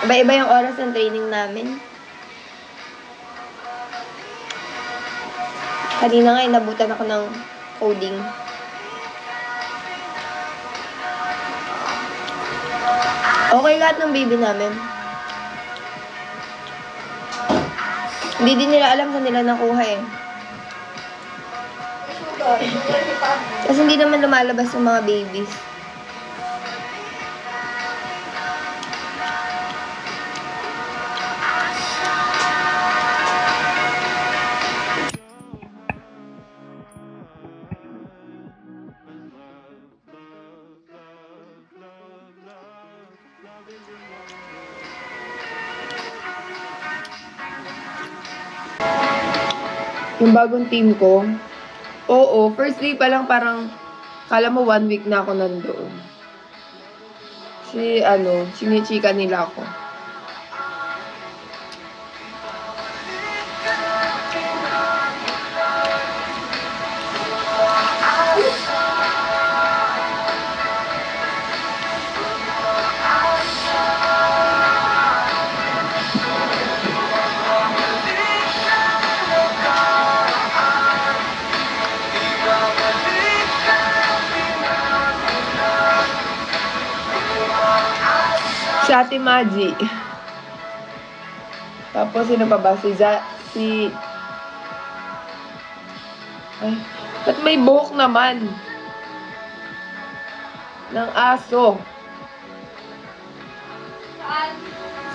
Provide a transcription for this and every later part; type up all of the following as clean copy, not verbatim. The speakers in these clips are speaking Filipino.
Iba-iba yung oras ng training namin. Kanina nga, inabutan ako ng coding. Okay lahat ng baby namin. Hindi din nila alam saan nila nakuha eh. Kasi hindi naman lumalabas yung mga babies. Yung bagong team ko, oo, first day pa lang parang, kala mo 1 week na ako nandoon. Sinichika nila ako. Si Ate Maji. Tapos, sino pa ba? Ay, ba't may buhok naman? Ng aso.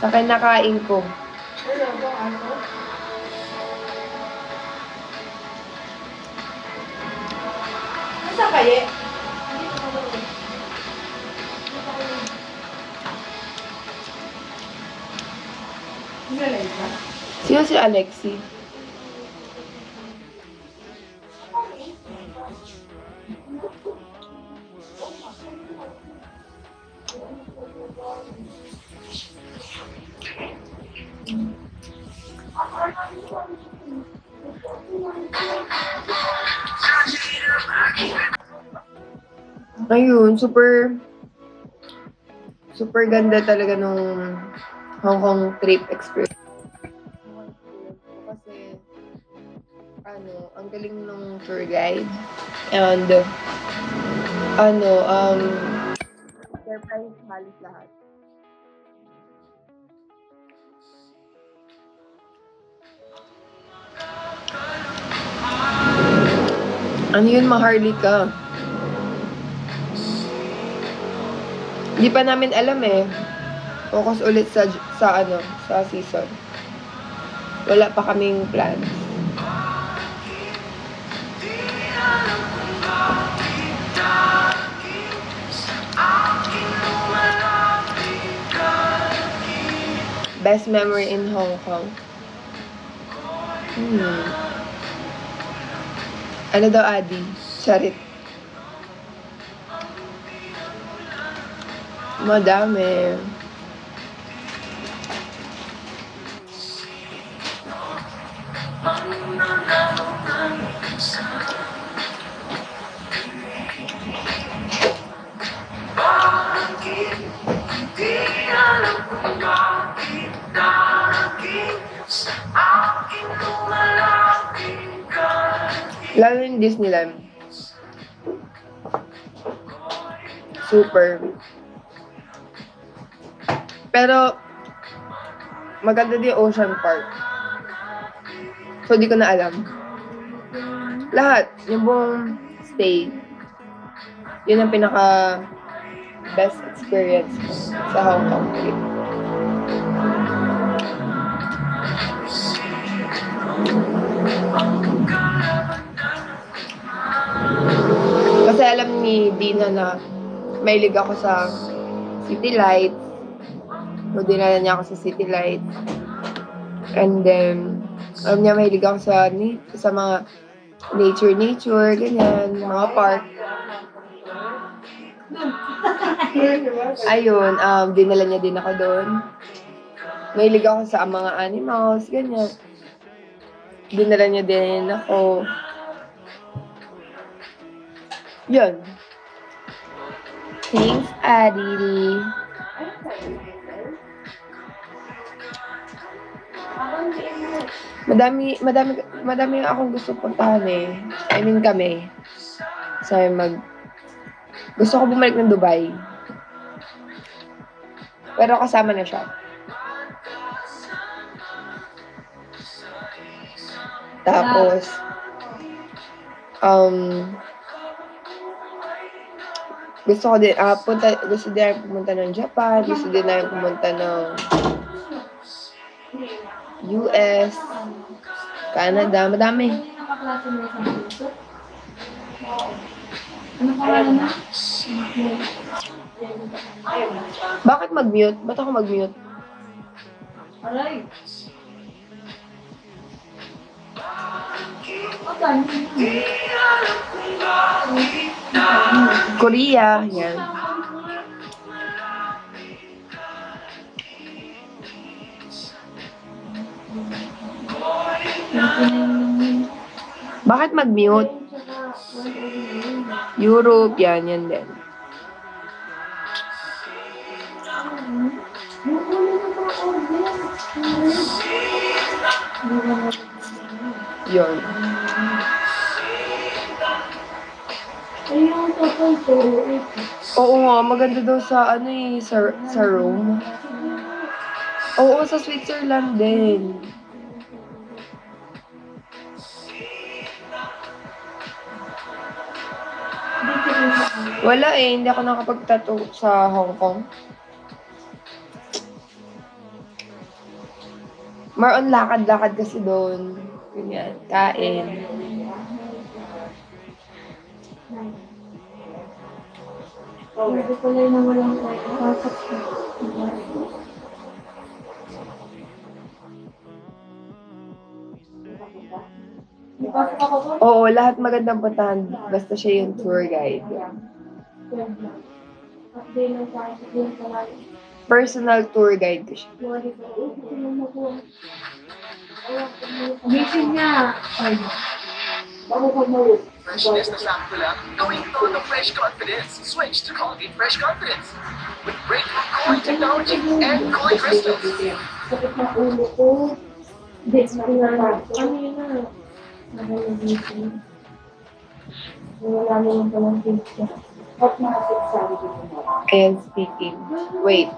Sa kinakain ko. Saan kayo? Sino si Alexi? Ayun, super ganda talaga nung Hong Kong trip experience. Kasi, ang galing nung tour guide. And, surprise halos lahat. Ano yun, Maharlika? Hindi pa namin alam eh. Focus ulit sa season. Wala pa kaming plans. Best memory in Hong Kong? Ano daw, Adi? Charit. Madami. Lalo yung Disneyland. Super. Pero, maganda din Ocean Park. So, di ko na alam. Lahat. Yung buong stay. Yun ang pinaka best experience ko sa Hong Kong trip. Kasi alam ni Dina na mahilig ako sa City Lights. So, dinala niya ako sa City Lights. And then, alam niya mahilig ako sa mga nature, ganyan, mga park. Ayun, dinala niya din ako doon. Mahilig ako sa mga animals, ganyan. Dinala niya din ako. Yun. Thanks, Aditi. Madami akong gusto puntahan eh. I mean kami. Gusto ko bumalik ng Dubai. Pero kasama na siya. Tapos, gusto din pumunta ng Japan, gusto din namin pumunta ng US, Canada, madami. Ano pangalan na? Bakit mag-mute? Ba't ako mag-mute? Aray. Okay. Korea, yan. Bakit mag-mute? Europe, yan din. Yun. Oo nga, maganda daw sa sa Rome. Oo, sa Switzerland din. Wala eh, hindi ako nakapag-tattoo sa Hong Kong. More on lakad-lakad kasi doon. Ganyan, kain. Pwede pala na walang pasok siya. Pasok ako po? Oo, lahat magandang puntahan. Basta siya yung tour guide. Update lang tayo sa yung palagi. Personal tour guide ko siya. Gising niya. Ay. Bago ka mo. Freshness na sakto lang, gawin ito ng Fresh Confidence. Switch to Colgate Fresh Confidence. With breakthrough cooling technology and cooling crystals. Sakit na ulo ko. Dates na lang. Kanina. Nakagising. Wala mo lang palang pizza. At mga sabi ko na. Ayan, speaking. Wait.